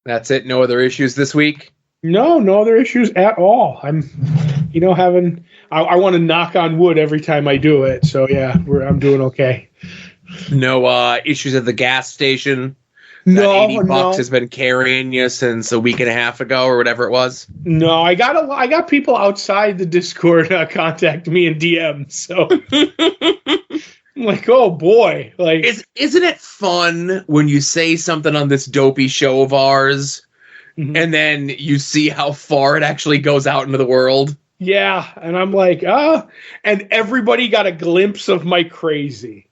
That's it. No other issues this week? No other issues at all. I'm, I want to knock on wood every time I do it. So yeah, I'm doing okay. No issues at the gas station? No, that $80 has been carrying you since a week and a half ago or whatever it was? No, I got people outside the Discord contact me in DM. So I'm like, oh boy. Like, isn't it fun when you say something on this dopey show of ours and then you see how far it actually goes out into the world? Yeah, and I'm like, and everybody got a glimpse of my crazy,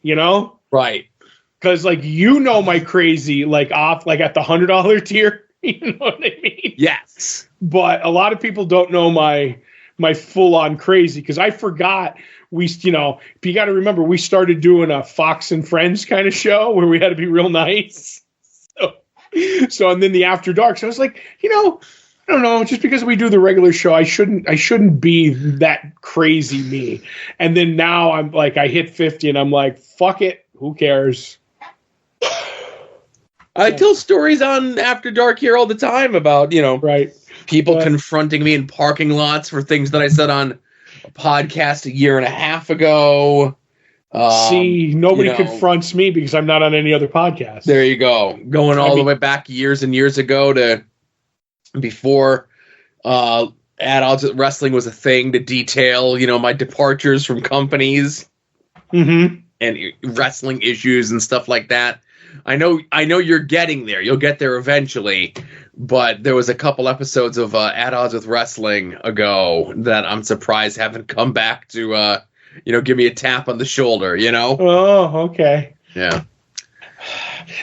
Right. Because, my crazy, off, at the $100 tier, you know what I mean? Yes. But a lot of people don't know my full-on crazy, because I forgot you got to remember, we started doing a Fox and Friends kind of show where we had to be real nice. So and then the After Dark. So I was like, I don't know, just because we do the regular show, I shouldn't be that crazy me. And then now I'm like, I hit 50 and I'm like, fuck it, who cares? I tell stories on After Dark here all the time about, right, people confronting me in parking lots for things that I said on a podcast a year and a half ago. See, nobody confronts me because I'm not on any other podcast. There you go. Going all the way back years and years ago to before At Odds with Wrestling was a thing, to detail, my departures from companies and wrestling issues and stuff like that. I know you're getting there. You'll get there eventually. But there was a couple episodes of At Odds with Wrestling ago that I'm surprised haven't come back to, give me a tap on the shoulder, Oh, okay. Yeah.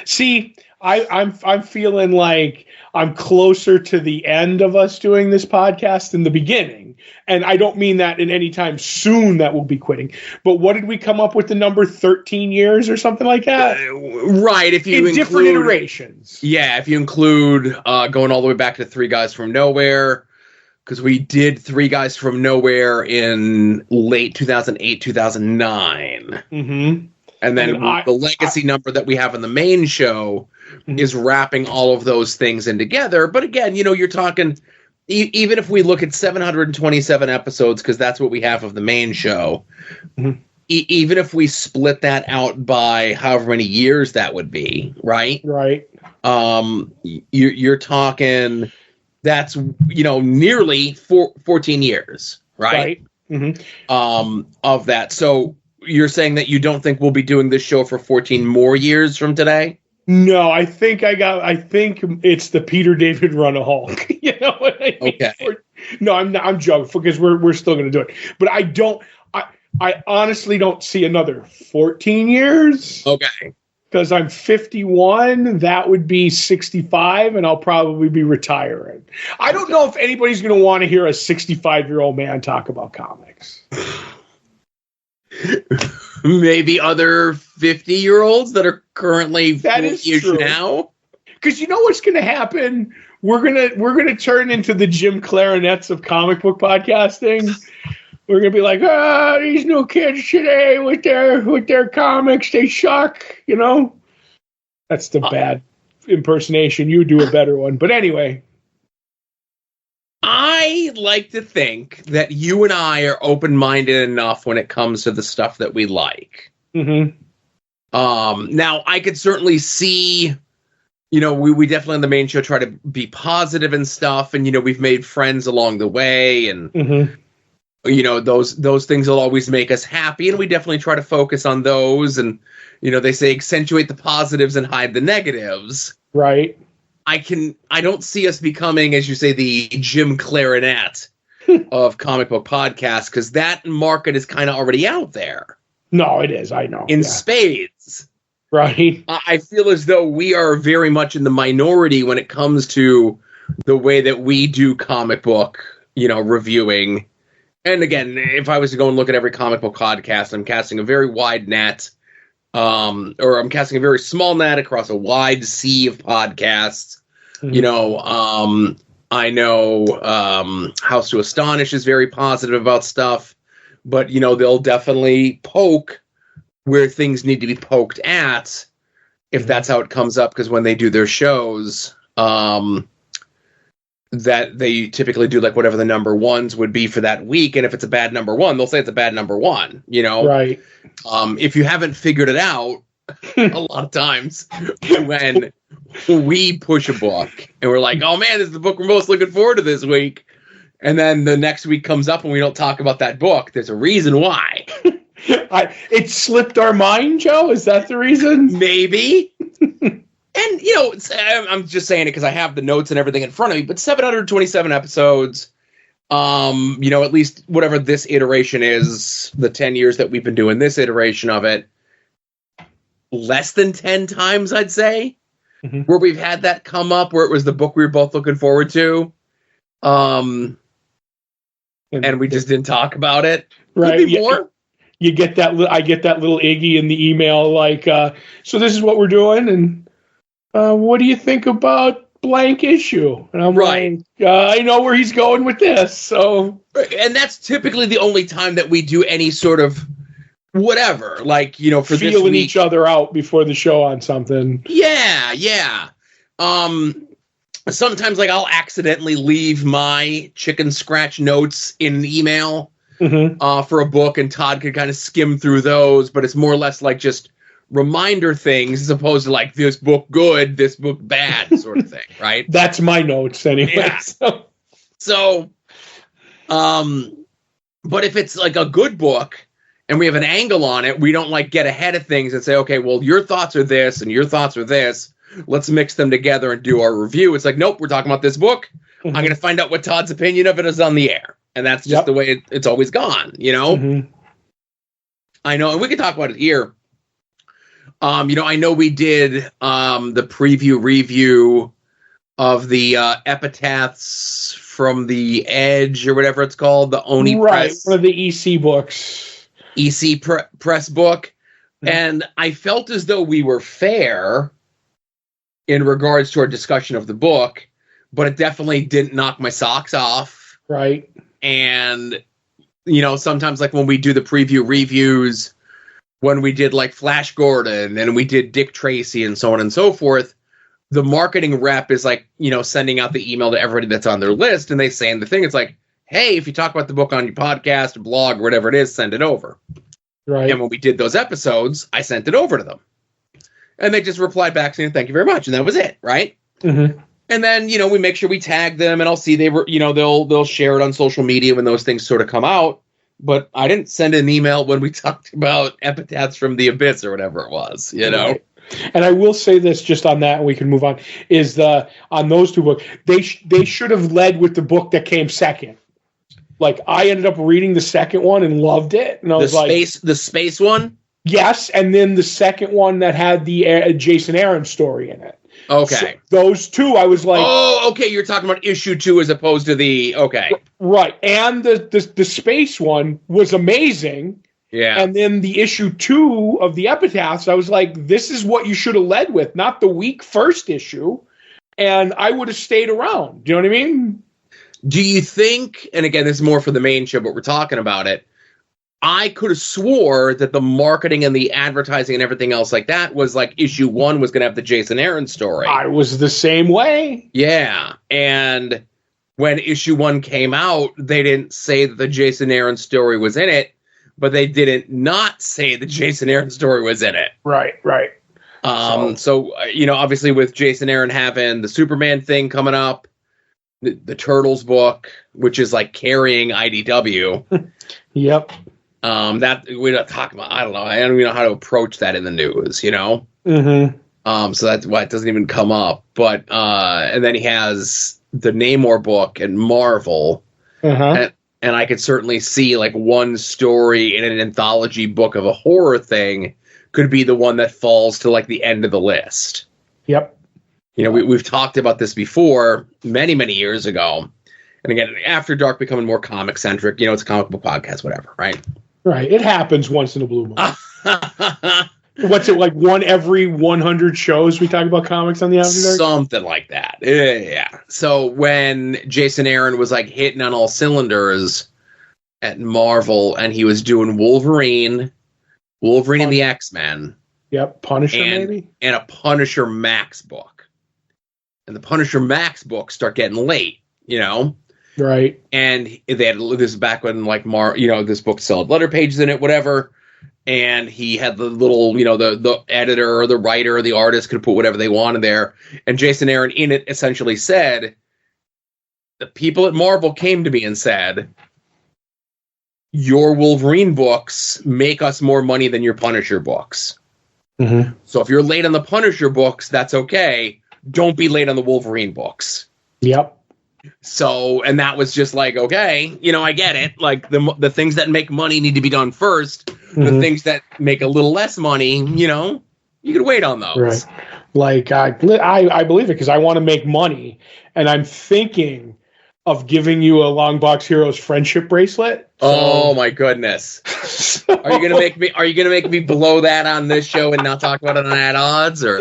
See, I'm feeling like I'm closer to the end of us doing this podcast than the beginning. And I don't mean that in any time soon that we'll be quitting. But what did we come up with, the number 13 years or something like that? Right. If you include different iterations. Yeah. If you include going all the way back to Three Guys from Nowhere, because we did Three Guys from Nowhere in late 2008, 2009. Mm-hmm. And then the legacy number that we have in the main show is wrapping all of those things in together. But again, you're talking, even if we look at 727 episodes, because that's what we have of the main show, even if we split that out by however many years that would be, right? Right. You're talking, that's, nearly 14 years, right? Of that. So you're saying that you don't think we'll be doing this show for 14 more years from today? No, I think it's the Peter David Run a Hulk. You know what I mean? Okay. No, I'm joking, because we're still going to do it. But I honestly don't see another 14 years. Okay. Because I'm 51, that would be 65, and I'll probably be retiring. I don't know if anybody's going to want to hear a 65-year-old man talk about comics. Maybe other 50-year-olds that are currently 40-ish now. Because you know what's going to happen? We're gonna turn into the Jim Clarinets of comic book podcasting. We're gonna be like, these new kids today with their comics, they suck. That's the bad impersonation. You do a better one, but anyway. I like to think that you and I are open-minded enough when it comes to the stuff that we like. Mm-hmm. Now, I could certainly see, we definitely on the main show try to be positive and stuff, and, we've made friends along the way, and, those things will always make us happy, and we definitely try to focus on those, and, they say accentuate the positives and hide the negatives. Right. I don't see us becoming, as you say, the Jim Clarinet of comic book podcasts, because that market is kind of already out there. No, it is. I know. In spades. Right. I feel as though we are very much in the minority when it comes to the way that we do comic book, reviewing. And again, if I was to go and look at every comic book podcast, I'm casting a very wide net. Or I'm casting a very small net across a wide sea of podcasts. I know House to Astonish is very positive about stuff, but they'll definitely poke where things need to be poked at if that's how it comes up, because when they do their shows, that they typically do like whatever the number ones would be for that week. And if it's a bad number one, they'll say it's a bad number one, you know? Right. If you haven't figured it out, a lot of times when we push a book and we're like, oh man, this is the book we're most looking forward to this week. And then the next week comes up and we don't talk about that book. There's a reason why. It slipped our mind, Joe? Is that the reason? Maybe. And, you know, I'm just saying it because I have the notes and everything in front of me, but 727 episodes, you know, at least whatever this iteration is, the 10 years that we've been doing this iteration of it, less than 10 times, I'd say, where we've had that come up, where it was the book we were both looking forward to. And we just didn't talk about it. Right. Could be more. You get that. I get that little Iggy in the email, like, so this is what we're doing, and what do you think about blank issue? And I'm like, I know where he's going with this. So, and that's typically the only time that we do any sort of whatever, like, you know, for feeling this week, each other out before the show on something. Yeah. Sometimes, like, I'll accidentally leave my chicken scratch notes in an email for a book, and Todd could kind of skim through those, but it's more or less like just reminder things as opposed to like this book good, this book bad sort of thing, right? That's my notes anyway. Yeah. So, but if it's like a good book and we have an angle on it, we don't like get ahead of things and say, okay, well, your thoughts are this and your thoughts are this. Let's mix them together and do our review. It's like, nope, we're talking about this book. I'm going to find out what Todd's opinion of it is on the air. And that's just the way it's always gone, you know? I know, and we can talk about it here. You know, I know we did the preview review of the epitaphs from the Edge or whatever it's called, the Oni Press. One of the EC books. Press book. And I felt as though we were fair in regards to our discussion of the book, but it definitely didn't knock my socks off. Right. And, you know, sometimes like when we do the preview reviews, when we did like Flash Gordon and we did Dick Tracy and so on and so forth, the marketing rep is like, you know, sending out the email to everybody that's on their list. And they say in the thing, it's like, hey, if you talk about the book on your podcast, blog, or whatever it is, send it over. Right. And when we did those episodes, I sent it over to them. And they just replied back saying, thank you very much. And that was it. Right. And then, you know, we make sure we tag them, and I'll see they were, you know, they'll share it on social media when those things sort of come out. But I didn't send an email when we talked about epitaphs from the abyss or whatever it was, you know. Right. And I will say this just on that, and we can move on, is on those two books, they should have led with the book that came second. Like, I ended up reading the second one and loved it. And I was the space one? Yes, and then the second one that had the Jason Aaron story in it. Okay. So those two, I was like... Oh, okay, you're talking about issue 2 as opposed to the... Okay. Right, and the space one was amazing. Yeah. And then the issue 2 of the epitaphs, I was like, this is what you should have led with, not the weak first issue. And I would have stayed around. Do you know what I mean? Do you think, and again, this is more for the main show, but we're talking about it, I could have swore that the marketing and the advertising and everything else like that was like issue 1 was going to have the Jason Aaron story. I was the same way. Yeah. And when issue 1 came out, they didn't say that the Jason Aaron story was in it, but they didn't not say the Jason Aaron story was in it. Right. So, you know, obviously with Jason Aaron having the Superman thing coming up, the Turtles book, which is like carrying IDW. Yep. That we're not talking about. I don't know. I don't even know how to approach that in the news, you know? So that's why it doesn't even come up. But, and then he has the Namor book and Marvel. And I could certainly see like one story in an anthology book of a horror thing could be the one that falls to like the end of the list. Yep. You know, we've talked about this before many, many years ago. And again, After Dark becoming more comic centric, you know, it's a comic book podcast, whatever, right? Right. It happens once in a blue moon. What's it like? One every 100 shows we talk about comics on the After Dark? Something like that. Yeah. So when Jason Aaron was like hitting on all cylinders at Marvel, and he was doing Wolverine and the X-Men. Yep. Punisher, maybe? And a Punisher Max book. and the Punisher Max books start getting late, Right. And they had this back when this book still had letter pages in it, whatever. And he had the little, the editor or the writer or the artist could put whatever they wanted there. And Jason Aaron in it essentially said, the people at Marvel came to me and said, your Wolverine books make us more money than your Punisher books. Mm-hmm. So if you're late on the Punisher books, that's okay. Don't be late on the Wolverine books. Yep. So, and that was just like, okay, I get it. Like the things that make money need to be done first. Mm-hmm. The things that make a little less money, you could wait on those. Right. Like I believe it because I want to make money, and I'm thinking of giving you a Longbox Heroes friendship bracelet. Oh my goodness! Are you gonna make me blow that on this show and not talk about it on At Odds? Or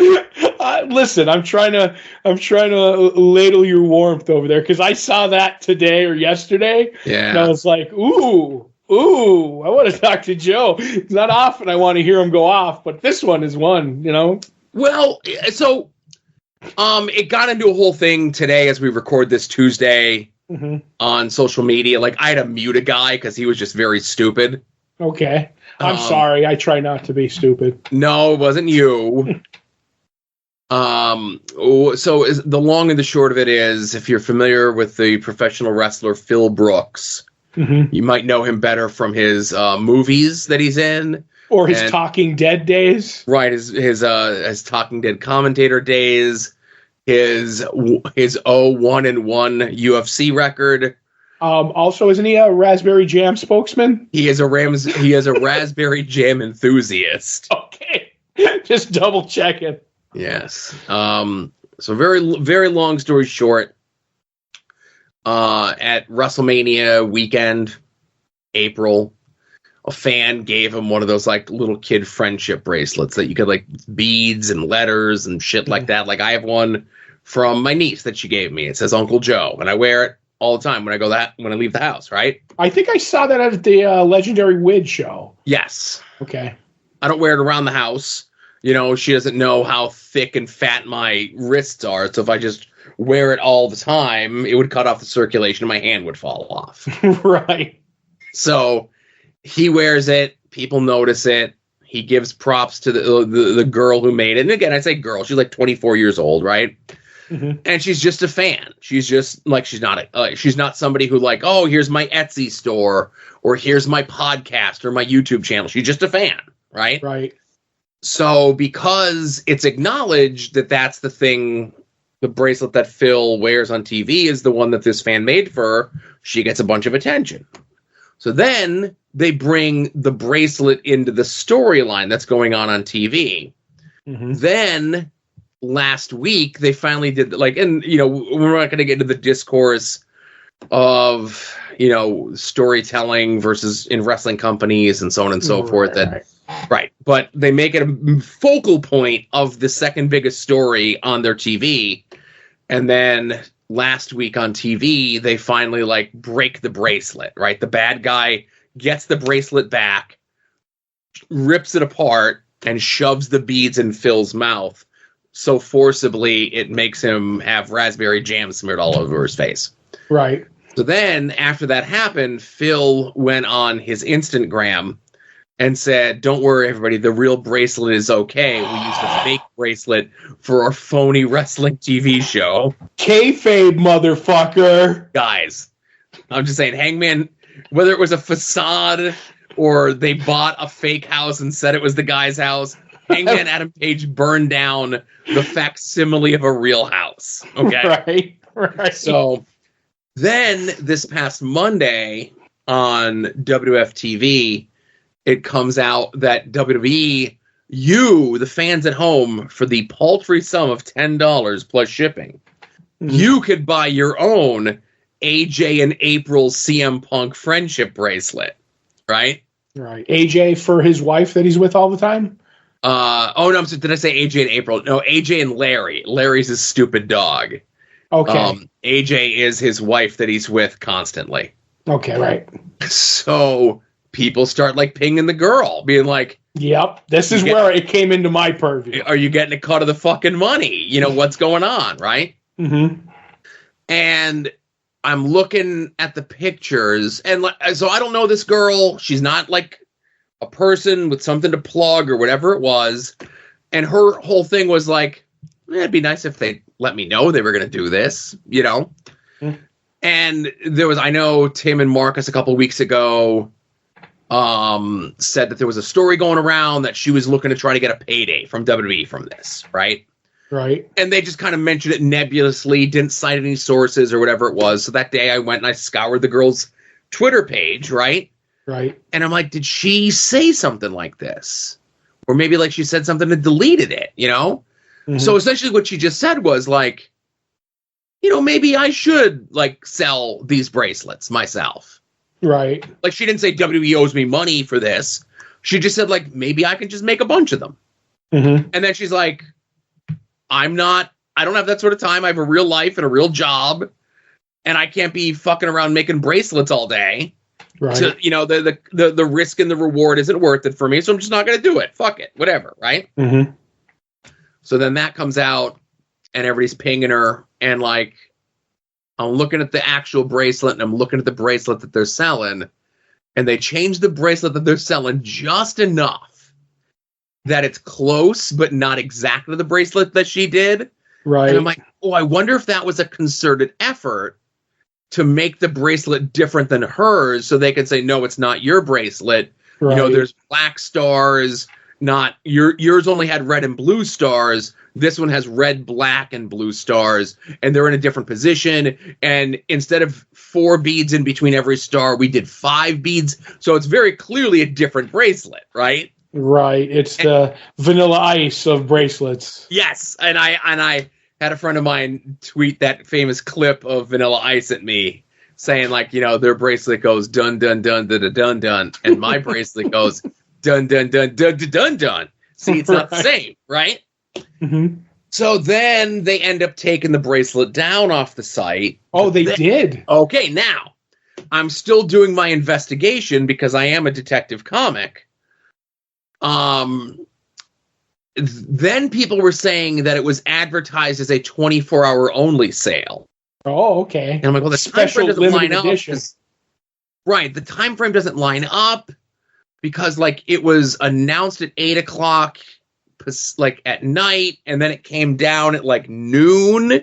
listen, I'm trying to ladle your warmth over there because I saw that today or yesterday. Yeah, and I was like, ooh, I want to talk to Joe. It's not often I want to hear him go off, but this one is one. Well, so it got into a whole thing today as we record this Tuesday on social media. Like, I had to mute a guy because he was just very stupid. Okay. I'm sorry. I try not to be stupid. No, it wasn't you. So the long and the short of it is, if you're familiar with the professional wrestler Phil Brooks, you might know him better from his movies that he's in. Or his Talking Dead days. Right, his Talking Dead commentator days, his 0-1-1 UFC record. Also, isn't he a Raspberry Jam spokesman? He is a Raspberry Jam enthusiast. Okay, just double checking. Yes. So very, very long story short, at WrestleMania weekend, April, a fan gave him one of those like little kid friendship bracelets that you could like beads and letters and shit like that. Like I have one from my niece that she gave me. It says Uncle Joe, and I wear it all the time when I leave the house. Right. I think I saw that at the Legendary Wid show. Yes. Okay. I don't wear it around the house. She doesn't know how thick and fat my wrists are. So if I just wear it all the time, it would cut off the circulation and my hand would fall off. Right. So he wears it. People notice it. He gives props to the girl who made it. And again, I say girl. She's like 24 years old, right? And she's just a fan. She's just like, she's not somebody who like, oh, here's my Etsy store or here's my podcast or my YouTube channel. She's just a fan, right? Right. So because it's acknowledged that that's the thing, the bracelet that Phil wears on TV is the one that this fan made for her, she gets a bunch of attention. So then they bring the bracelet into the storyline that's going on TV. Then last week they finally did and we're not going to get into the discourse of storytelling versus in wrestling companies and so on and so forth. Right. But they make it a focal point of the second biggest story on their TV. And then last week on TV, they finally break the bracelet, right? The bad guy gets the bracelet back, rips it apart, and shoves the beads in Phil's mouth so forcibly it makes him have raspberry jam smeared all over his face. Right. So then after that happened, Phil went on his Instagram and said, don't worry, everybody, the real bracelet is okay. We used a fake bracelet for our phony wrestling TV show. Kayfabe, motherfucker. Guys, I'm just saying, Hangman, whether it was a facade or they bought a fake house and said it was the guy's house, Hangman Adam Page burned down the facsimile of a real house. Okay? Right. So then this past Monday on WWF TV, it comes out that WWE, you, the fans at home, for the paltry sum of $10 plus shipping, you could buy your own AJ and April's CM Punk friendship bracelet, right? Right. AJ for his wife that he's with all the time? Did I say AJ and April? No, AJ and Larry. Larry's his stupid dog. Okay. AJ is his wife that he's with constantly. Okay, right. So people start pinging the girl, being like, yep, this is where it came into my purview. Are you getting a cut of the fucking money? What's going on, right? Mm-hmm. And I'm looking at the pictures, and so I don't know this girl. She's not like a person with something to plug or whatever it was. And her whole thing was like, it'd be nice if they let me know they were going to do this, you know? Mm. And I know Tim and Marcus a couple weeks ago said that there was a story going around that she was looking to try to get a payday from WWE from this, right? Right. And they just kind of mentioned it nebulously, didn't cite any sources or whatever it was. So that day I went and I scoured the girl's Twitter page, right? Right. And I'm like, did she say something like this? Or maybe like she said something and deleted it, you know? Mm-hmm. So essentially what she just said was like, you know, maybe I should like sell these bracelets myself. Right. Like she didn't say WWE owes me money for this. She just said like, maybe I can just make a bunch of them. Mm-hmm. And then she's like, I don't have that sort of time. I have a real life and a real job, and I can't be fucking around making bracelets all day. Right. So, you know, the risk and the reward isn't worth it for me, so I'm just not going to do it. Fuck it. Whatever, right? Mm-hmm. So then that comes out, and everybody's pinging her, and, like, I'm looking at the actual bracelet, and I'm looking at the bracelet that they're selling, and they changed the bracelet that they're selling just enough that it's close, but not exactly the bracelet that she did. Right. And I'm like, oh, I wonder if that was a concerted effort to make the bracelet different than hers so they can say, no, it's not your bracelet. Right. You know, there's black stars, not yours only had red and blue stars. This one has red, black, and blue stars, and they're in a different position. And instead of 4 beads in between every star, we did 5 beads. So it's very clearly a different bracelet, right? Right. It's the Vanilla Ice of bracelets. Yes. And I had a friend of mine tweet that famous clip of Vanilla Ice at me saying, like, you know, their bracelet goes dun dun dun dun dun dun dun, and my bracelet goes dun dun dun dun dun dun dun. See, it's not the same, right? Mm-hmm. So then they end up taking the bracelet down off the site. Oh, they did? Okay, now I'm still doing my investigation because I am a detective comic. Then people were saying that it was advertised as a 24-hour only sale. Oh, okay. And I'm like, well, the time frame doesn't line up. Right, the time frame doesn't line up because, like, it was announced at 8 o'clock, like, at night, and then it came down at, like, noon.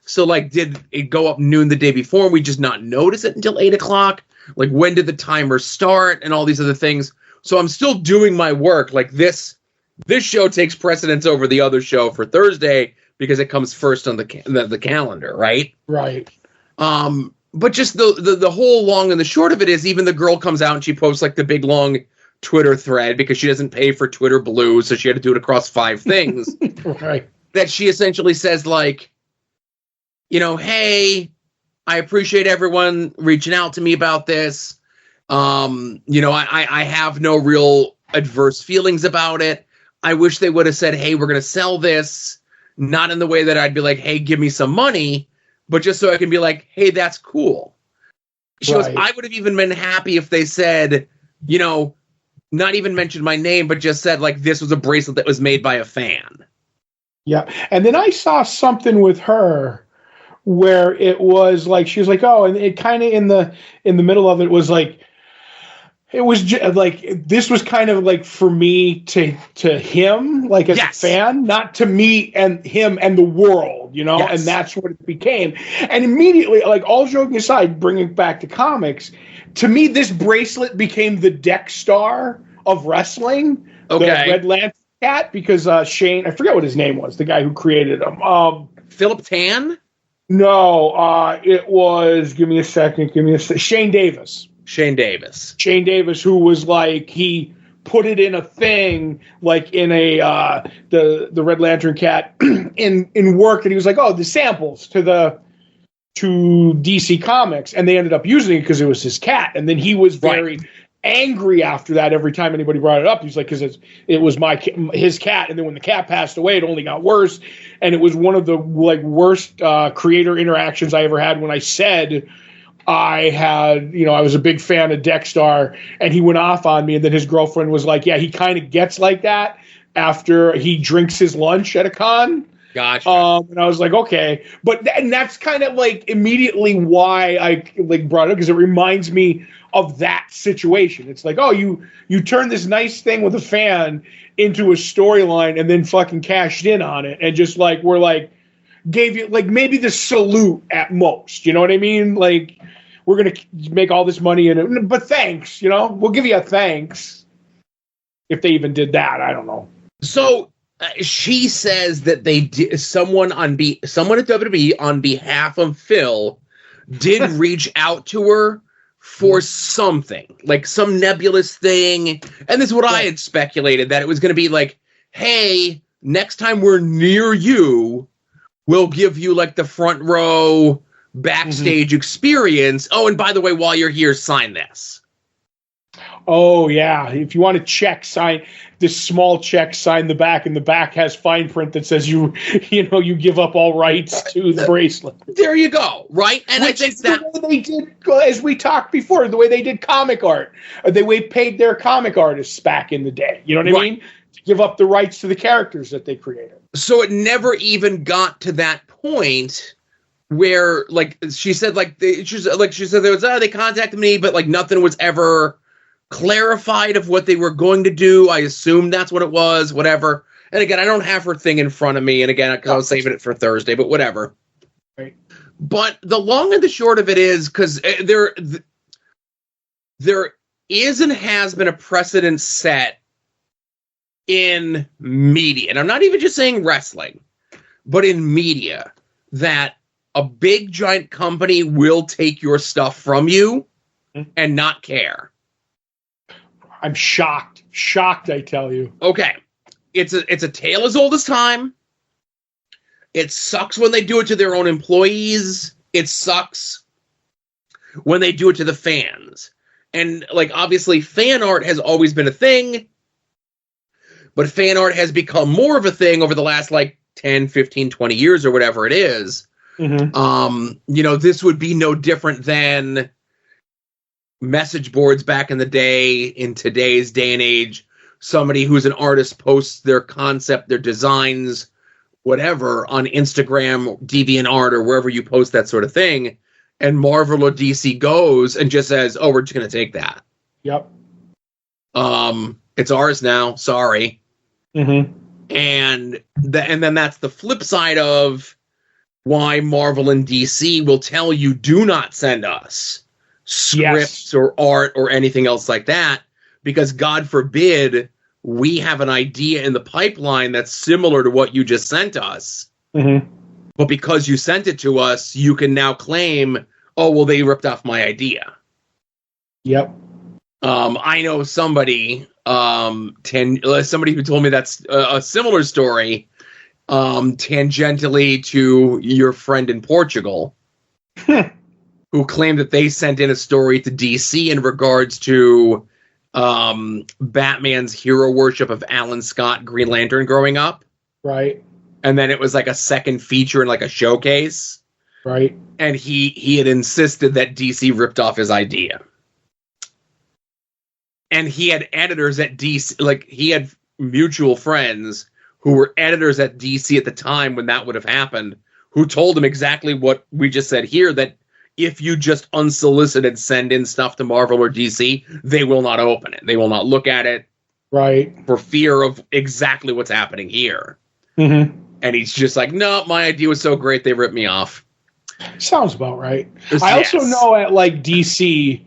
So, like, did it go up noon the day before and we just not notice it until 8 o'clock? Like, when did the timer start and all these other things? So I'm still doing my work. Like, this show takes precedence over the other show for Thursday because it comes first on the calendar, right? Right. But just the whole long and the short of it is, even the girl comes out and she posts like the big long Twitter thread because she doesn't pay for Twitter Blue, so she had to do it across 5 things. Right. That she essentially says, like, you know, hey, I appreciate everyone reaching out to me about this. You know, I have no real adverse feelings about it. I wish they would have said, hey, we're going to sell this. Not in the way that I'd be like, hey, give me some money, but just so I can be like, hey, that's cool. She goes, I would have even been happy if they said, you know, not even mentioned my name, but just said, like, this was a bracelet that was made by a fan. Yeah. And then I saw something with her where it was like, she was like, oh, and it kind of in the middle of it was like, it was like, this was kind of like for me to him, like as a fan, not to me and him and the world, you know, and that's what it became. And immediately, like, all joking aside, bringing back to comics, to me, this bracelet became the Dex-Starr of wrestling, the Red Lantern cat, because Shane, I forget what his name was, the guy who created him. Philip Tan? No, it was, give me a second, Shane Davis. Shane Davis, who was like, he put it in a thing, like in a the Red Lantern cat in work, and he was like, oh, the samples to DC Comics, and they ended up using it because it was his cat, and then he was very angry after that. Every time anybody brought it up, he's like, because it was his cat, and then when the cat passed away, it only got worse, and it was one of the like worst creator interactions I ever had when I said I had, you know, I was a big fan of Dex-Starr, and he went off on me, and then his girlfriend was like, yeah, he kind of gets like that after he drinks his lunch at a con. Gotcha. And I was like, okay, and that's kind of like immediately why I like brought it up, because it reminds me of that situation. It's like, oh, you turn this nice thing with a fan into a storyline and then fucking cashed in on it, and just like we're like gave you like maybe the salute at most. You know what I mean? Like, we're gonna make all this money in it, but thanks. You know, we'll give you a thanks if they even did that. I don't know. So. She says that they someone at WWE on behalf of Phil did reach out to her for something, like some nebulous thing. And this is what I had speculated, that it was going to be like, hey, next time we're near you, we'll give you like the front row backstage experience. Oh, and by the way, while you're here, sign this. Oh, yeah. If you want a check, sign this small check, sign the back, and the back has fine print that says you give up all rights to the bracelet. There you go, right? And which I think is that the way they did, as we talked before, the way they did comic art. The way paid their comic artists back in the day. You know what I mean? To give up the rights to the characters that they created. So it never even got to that point where, like, she said, like, they contacted me, but like nothing was ever clarified of what they were going to do. I assumed that's what it was, whatever. And again, I don't have her thing in front of me, and again, I was saving it for Thursday, but whatever. Right. But the long and the short of it is, because there is and has been a precedent set in media, and I'm not even just saying wrestling, but in media, that a big giant company will take your stuff from you and not care. I'm shocked. Shocked, I tell you. Okay. It's a tale as old as time. It sucks when they do it to their own employees. It sucks when they do it to the fans. And, like, obviously, fan art has always been a thing, but fan art has become more of a thing over the last, like, 10, 15, 20 years or whatever it is. This would be no different than message boards back in the day. In today's day and age, somebody who's an artist posts their concept, their designs, whatever, on Instagram, DeviantArt, or wherever you post that sort of thing, and Marvel or DC goes and just says, oh, we're just going to take that. Yep. It's ours now. Sorry. And then that's the flip side of why Marvel and DC will tell you, do not send us scripts or art or anything else like that, because God forbid we have an idea in the pipeline that's similar to what you just sent us. But because you sent it to us, you can now claim, oh, well, they ripped off my idea. Yep. I know somebody, somebody who told me that's a similar story, tangentially to your friend in Portugal, who claimed that they sent in a story to DC in regards to Batman's hero worship of Alan Scott, Green Lantern, growing up. Right. And then it was like a second feature in like a showcase. Right. And he had insisted that DC ripped off his idea. And he had editors at DC, like he had mutual friends who were editors at DC at the time when that would have happened, who told him exactly what we just said here, that if you just unsolicited send in stuff to Marvel or DC, they will not open it. They will not look at it. Right. For fear of exactly what's happening here. And he's just like, no, my idea was so great, they ripped me off. Sounds about right. I also know at like DC,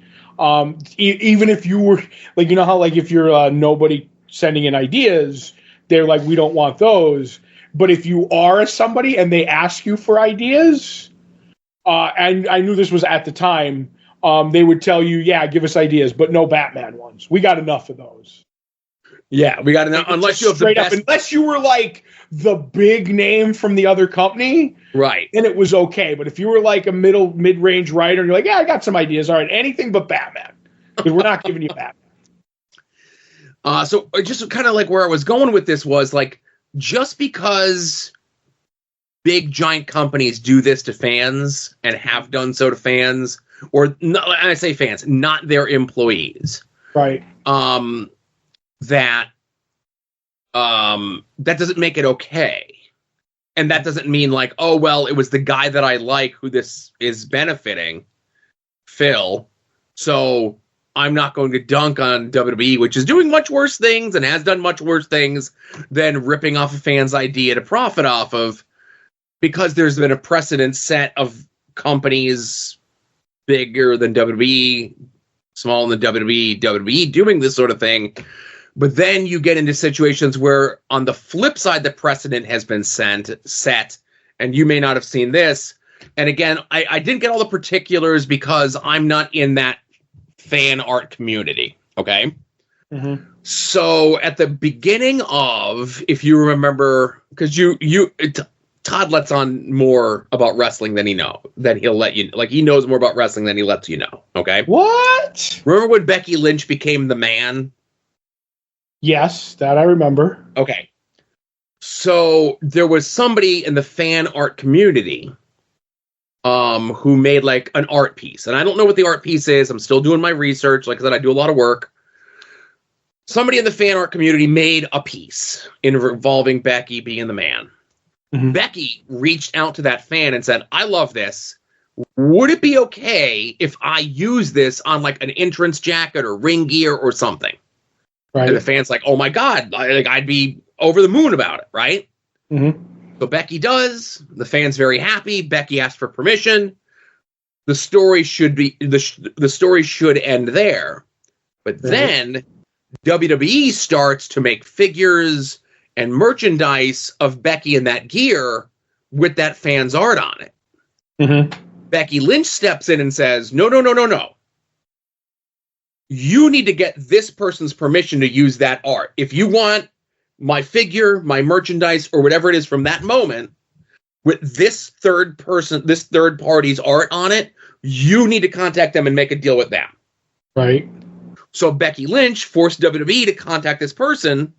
even if you were like, you know how like if you're nobody sending in ideas, they're like, we don't want those. But if you are somebody and they ask you for ideas, and I knew this was at the time, they would tell you, yeah, give us ideas, but no Batman ones. We got enough of those. Yeah, we got enough. Unless you have the best, unless you were like the big name from the other company, right? Then it was okay. But if you were like a mid-range writer, and you're like, yeah, I got some ideas. All right, anything but Batman, because we're not giving you Batman. So just kind of like where I was going with this was like, just because big giant companies do this to fans and have done so to fans, or not, and I say fans, not their employees, right? That doesn't make it okay. And that doesn't mean like, oh, well, it was the guy that I like who this is benefiting, Phil. So I'm not going to dunk on WWE, which is doing much worse things and has done much worse things than ripping off a fan's idea to profit off of, because there's been a precedent set of companies bigger than WWE, smaller than WWE doing this sort of thing. But then you get into situations where, on the flip side, the precedent has been set, and you may not have seen this. And again, I didn't get all the particulars because I'm not in that fan art community, okay? Mm-hmm. So at the beginning of, if you remember, because Todd lets on more about wrestling than he'll let you, like he knows more about wrestling than he lets you know, okay? What? Remember when Becky Lynch became the man? Yes, that I remember. Okay. So there was somebody in the fan art community who made like an art piece. And I don't know what the art piece is. I'm still doing my research. Like I said, I do a lot of work. Somebody in the fan art community made a piece involving Becky being the man. Mm-hmm. Becky reached out to that fan and said, I love this. Would it be okay if I use this on like an entrance jacket or ring gear or something? Right. And the fan's like, oh my God, I'd be over the moon about it, right? Mm-hmm. So Becky does. The fan's very happy. Becky asked for permission. The story should end there. But then WWE starts to make figures and merchandise of Becky in that gear with that fan's art on it. Mm-hmm. Becky Lynch steps in and says, no. You need to get this person's permission to use that art. If you want my figure, my merchandise, or whatever it is from that moment, with this third party's art on it, you need to contact them and make a deal with them. Right. So Becky Lynch forced WWE to contact this person.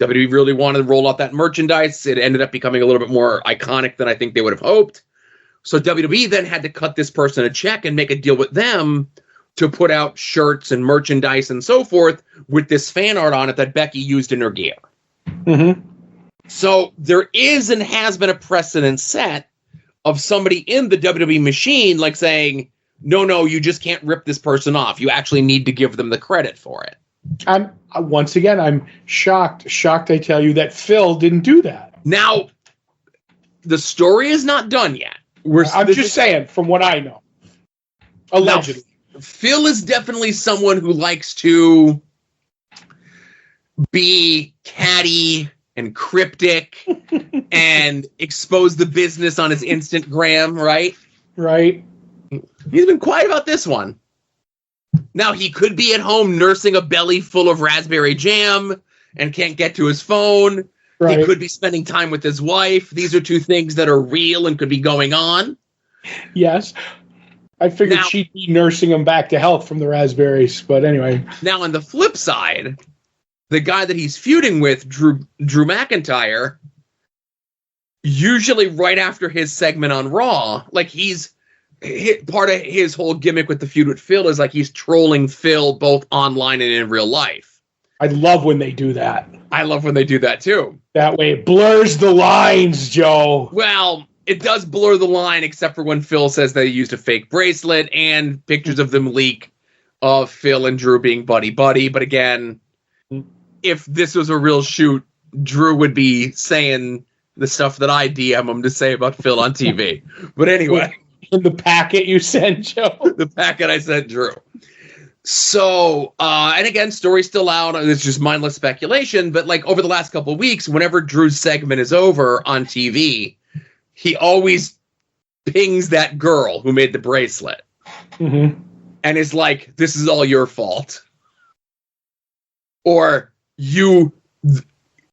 WWE really wanted to roll out that merchandise. It ended up becoming a little bit more iconic than I think they would have hoped. So WWE then had to cut this person a check and make a deal with them to put out shirts and merchandise and so forth with this fan art on it that Becky used in her gear. Mm-hmm. So there is and has been a precedent set of somebody in the WWE machine like saying, no, you just can't rip this person off. You actually need to give them the credit for it. I'm shocked, I tell you, that Phil didn't do that. Now, the story is not done yet. I'm just saying, from what I know. Allegedly. Now, Phil is definitely someone who likes to be catty and cryptic and expose the business on his Instagram, right? Right. He's been quiet about this one. Now, he could be at home nursing a belly full of raspberry jam and can't get to his phone. Right. He could be spending time with his wife. These are two things that are real and could be going on. Yes. I figured she'd be nursing him back to health from the raspberries, but anyway. Now, on the flip side, the guy that he's feuding with, Drew McIntyre, usually right after his segment on Raw, like part of his whole gimmick with the feud with Phil is like he's trolling Phil both online and in real life. I love when they do that. I love when they do that, too. That way it blurs the lines, Joe. Well, it does blur the line, except for when Phil says that he used a fake bracelet and pictures of them leak of Phil and Drew being buddy-buddy. But again, if this was a real shoot, Drew would be saying the stuff that I DM him to say about Phil on TV. But anyway. In the packet you sent, Joe. The packet I sent Drew. So, and again, story's still out, and it's just mindless speculation, but like over the last couple of weeks, whenever Drew's segment is over on TV, he always pings that girl who made the bracelet. Mm-hmm. And is like, this is all your fault. Or you're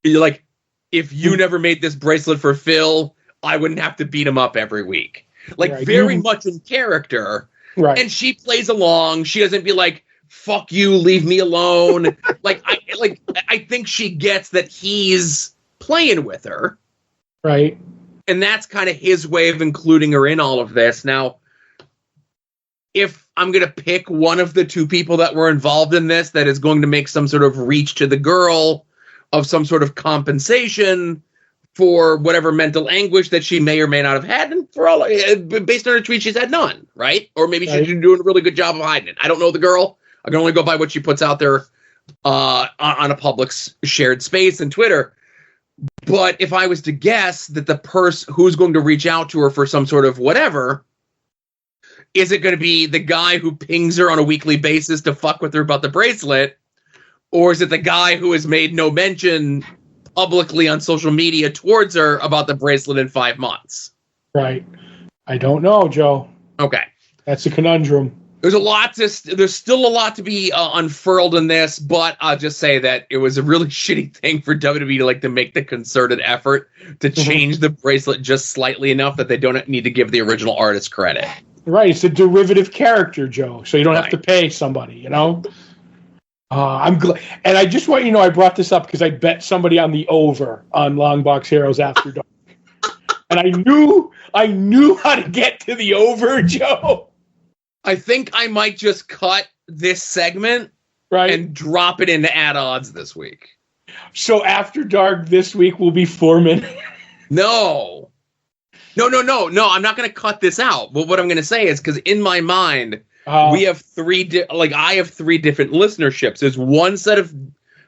like, if you never made this bracelet for Phil, I wouldn't have to beat him up every week. Like, right. Very much in character. Right. And she plays along. She doesn't be like, fuck you, leave me alone. I think she gets that he's playing with her. Right. And that's kind of his way of including her in all of this. Now, if I'm going to pick one of the two people that were involved in this that is going to make some sort of reach to the girl of some sort of compensation for whatever mental anguish that she may or may not have had, and for all based on her tweet, she's had none, right? Or maybe she's doing a really good job of hiding it. I don't know the girl. I can only go by what she puts out there on a public shared space and Twitter. But if I was to guess that the person who's going to reach out to her for some sort of whatever, is it going to be the guy who pings her on a weekly basis to fuck with her about the bracelet? Or is it the guy who has made no mention publicly on social media towards her about the bracelet in 5 months? Right. I don't know, Joe. Okay. That's a conundrum. There's still a lot to be unfurled in this, but I'll just say that it was a really shitty thing for WWE to make the concerted effort to change the bracelet just slightly enough that they don't need to give the original artist credit. Right. It's a derivative character, Joe, so you don't have to pay somebody, I'm glad. And I just want you to know I brought this up because I bet somebody on the over on Longbox Heroes After Dark. And I knew how to get to the over, Joe. I think I might just cut this segment and drop it into add-ons this week. So After Dark this week will be 4 minutes. No, I'm not going to cut this out. But what I'm going to say is because in my mind, we have I have 3 different listenerships. There's one set of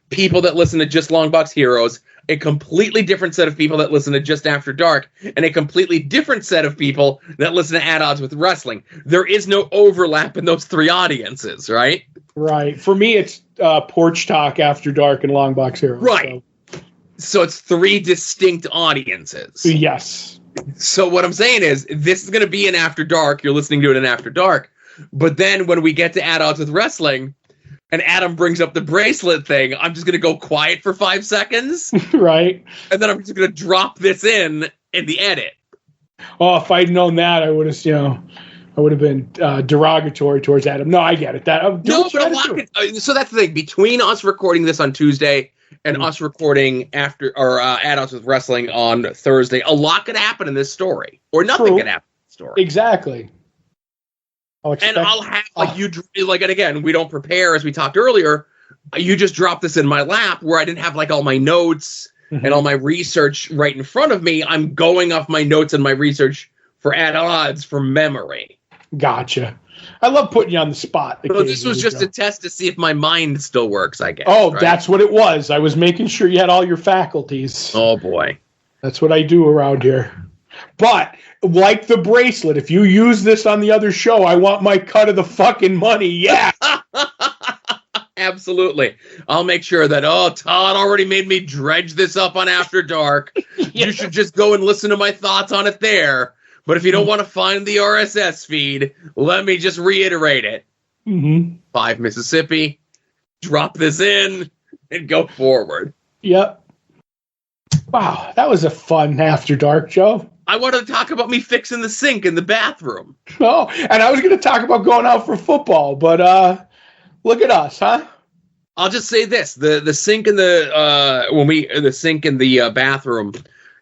people that listen to just Longbox Heroes, a completely different set of people that listen to just After Dark, and a completely different set of people that listen to Add-Ons with Wrestling. There is no overlap in those 3 audiences, right? Right. For me, it's Porch Talk, After Dark, and Longbox Heroes. Right. So it's 3 distinct audiences. Yes. So what I'm saying is, this is going to be an After Dark. You're listening to it in After Dark. But then when we get to Add-Ons with Wrestling, and Adam brings up the bracelet thing, I'm just going to go quiet for 5 seconds. Right. And then I'm just going to drop this in the edit. Oh, if I'd known that, I would have been derogatory towards Adam. No, I get it. So that's the thing. Between us recording this on Tuesday and us recording Add-Ons with Wrestling on Thursday, a lot could happen in this story. Or nothing could happen in this story. Exactly. I'll have and again, we don't prepare as we talked earlier. You just dropped this in my lap where I didn't have all my notes and all my research right in front of me. I'm going off my notes and my research for Add-Ons from memory. Gotcha. I love putting you on the spot. So this was just a test to see if my mind still works, I guess. Oh, right? That's what it was. I was making sure you had all your faculties. Oh boy. That's what I do around here. But like the bracelet, if you use this on the other show, I want my cut of the fucking money. Yeah. Absolutely. I'll make sure that, Todd already made me dredge this up on After Dark. Yeah. You should just go and listen to my thoughts on it there. But if you don't want to find the RSS feed, let me just reiterate it. 5 Mississippi, drop this in, and go forward. Yep. Wow, that was a fun After Dark, Joe. I wanted to talk about me fixing the sink in the bathroom. Oh, and I was going to talk about going out for football, but look at us, huh? I'll just say this: the sink in the sink in the bathroom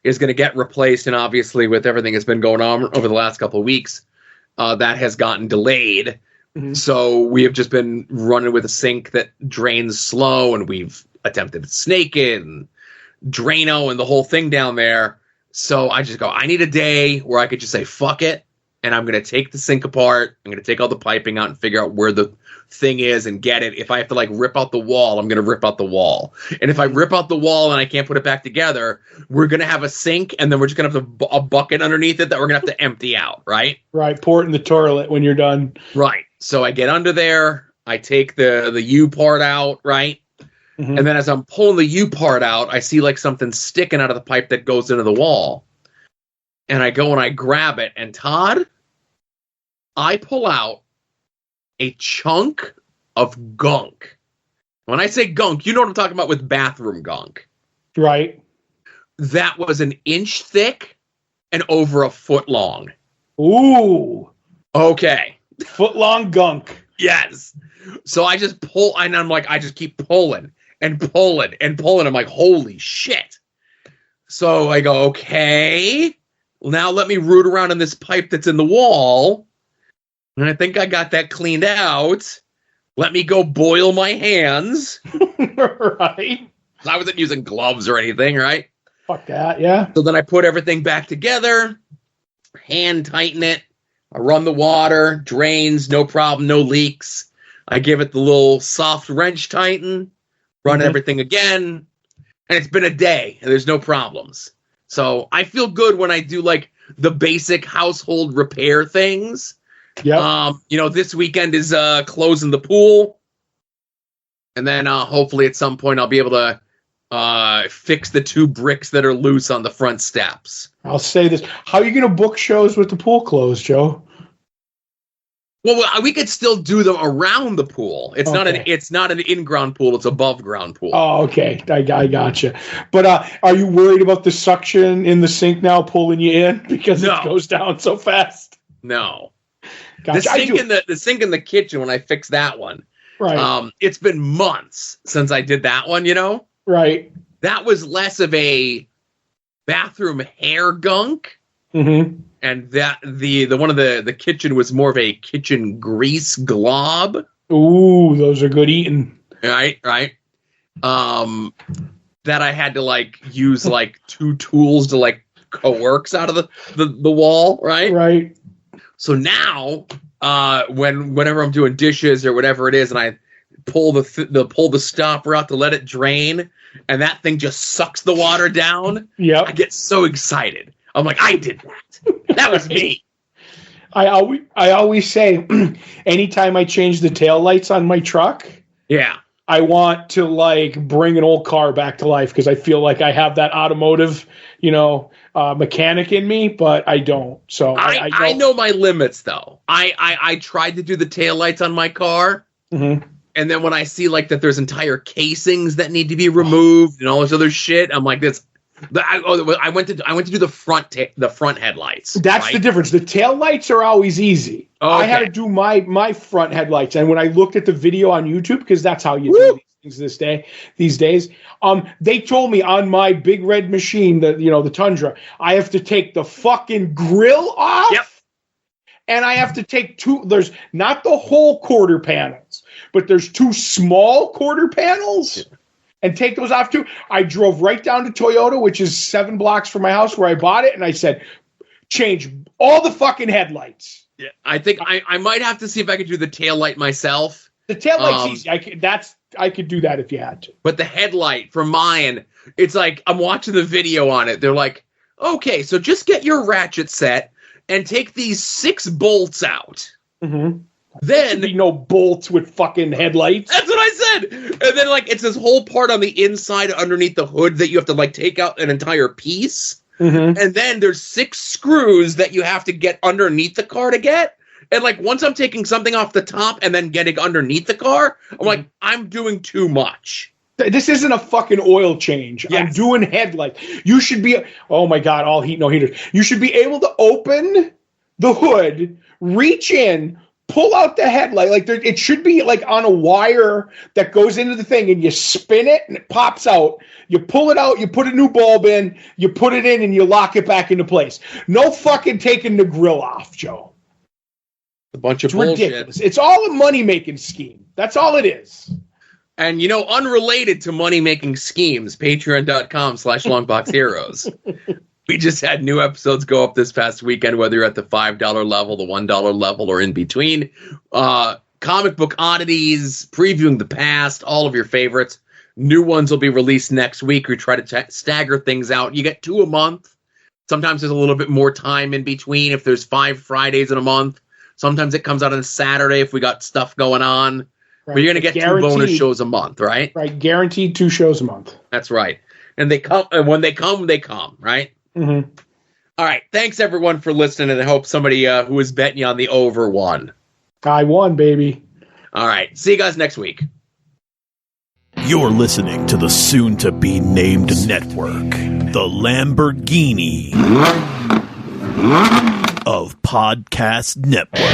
is going to get replaced, and obviously with everything that's been going on over the last couple of weeks, that has gotten delayed. So we have just been running with a sink that drains slow, and we've attempted to snake it and Drano and the whole thing down there. So I just go, I need a day where I could just say, fuck it. And I'm going to take the sink apart. I'm going to take all the piping out and figure out where the thing is and get it. If I have to rip out the wall, I'm going to rip out the wall. And if I rip out the wall and I can't put it back together, we're going to have a sink and then we're just going to have a bucket underneath it that we're going to have to empty out. Right. Right. Pour it in the toilet when you're done. Right. So I get under there. I take the U part out. Right. And then as I'm pulling the U part out, I see something sticking out of the pipe that goes into the wall. And I go and I grab it. And Todd, I pull out a chunk of gunk. When I say gunk, you know what I'm talking about with bathroom gunk. Right. That was 1 inch thick and over 1 foot long. Ooh. Okay. Foot long gunk. Yes. So I just pull, and I just keep pulling. And pulling and pulling. I'm like, holy shit. So I go, okay. Well, now let me root around in this pipe that's in the wall. And I think I got that cleaned out. Let me go boil my hands. Right. I wasn't using gloves or anything, right? Fuck that, yeah. So then I put everything back together, hand tighten it. I run the water, drains, no problem, no leaks. I give it the little soft wrench tighten, run everything again, and it's been a day, and there's no problems. So I feel good when I do, like, the basic household repair things. Yeah. This weekend is closing the pool, and then hopefully at some point I'll be able to fix the 2 bricks that are loose on the front steps. I'll say this. How are you going to book shows with the pool closed, Joe? Well, we could still do them around the pool. It's not an in-ground pool. It's above ground pool. Oh, okay. I gotcha. But are you worried about the suction in the sink now pulling you in because it goes down so fast? No. Gotcha. The sink in the kitchen, when I fixed that one, right. It's been months since I did that one, Right. That was less of a bathroom hair gunk. Mm-hmm. And that the one of the kitchen was more of a kitchen grease glob. Ooh, those are good eating. Right. That I had to like use like 2 tools to like coax out of the wall, right? Right. So now, whenever I'm doing dishes or whatever it is, and I pull the stopper out to let it drain, and that thing just sucks the water down. Yeah. I get so excited. I'm like, I did that. That was me. I always say, anytime I change the taillights on my truck, I want to like bring an old car back to life because I feel like I have that automotive, mechanic in me, but I don't. So I know my limits though. I tried to do the taillights on my car. Mm-hmm. And then when I see like that there's entire casings that need to be removed and all this other shit, I'm like, I went to do the front headlights. That's the difference. The tail lights are always easy. Okay. I had to do my front headlights, and when I looked at the video on YouTube, because that's how you do these things these days. They told me on my big red machine, the Tundra, I have to take the fucking grill off. Yep. And I have to take 2. There's not the whole quarter panels, but there's 2 small quarter panels. Yeah. And take those off too. I drove right down to Toyota, which is 7 blocks from my house where I bought it, and I said, change all the fucking headlights. Yeah, I think I might have to see if I could do the taillight myself. The taillight's easy. I could do that if you had to. But the headlight for mine, it's like I'm watching the video on it. They're like, okay, so just get your ratchet set and take these 6 bolts out. Mm-hmm. Then be no bolts with fucking headlights. That's what I said. And then like it's this whole part on the inside underneath the hood that you have to like take out an entire piece. Mm-hmm. And then there's 6 screws that you have to get underneath the car to get. And like once I'm taking something off the top and then getting underneath the car, I'm like, I'm doing too much. This isn't a fucking oil change. Yes. I'm doing headlights. You should be, oh my God, all heat, no heaters. You should be able to open the hood, reach in, pull out the headlight. Like it should be like on a wire that goes into the thing, and you spin it and it pops out. You pull it out, you put a new bulb in, you put it in, and you lock it back into place. No fucking taking the grill off, Joe. A bunch of bullshit. Ridiculous. It's all a money-making scheme. That's all it is. And, unrelated to money-making schemes, patreon.com/Longbox Heroes. We just had new episodes go up this past weekend, whether you're at the $5 level, the $1 level, or in between. Comic book oddities, previewing the past, all of your favorites. New ones will be released next week. We try to stagger things out. You get 2 a month. Sometimes there's a little bit more time in between if there's 5 Fridays in a month. Sometimes it comes out on a Saturday if we got stuff going on. Right. But you're going to get 2 bonus shows a month, right? Right, guaranteed 2 shows a month. That's right. And they come, and when they come, right? Mm-hmm. All right. Thanks, everyone, for listening, and I hope somebody who was betting you on the over won. I won, baby. All right. See you guys next week. You're listening to the soon-to-be-named network, the Lamborghini of podcast networks.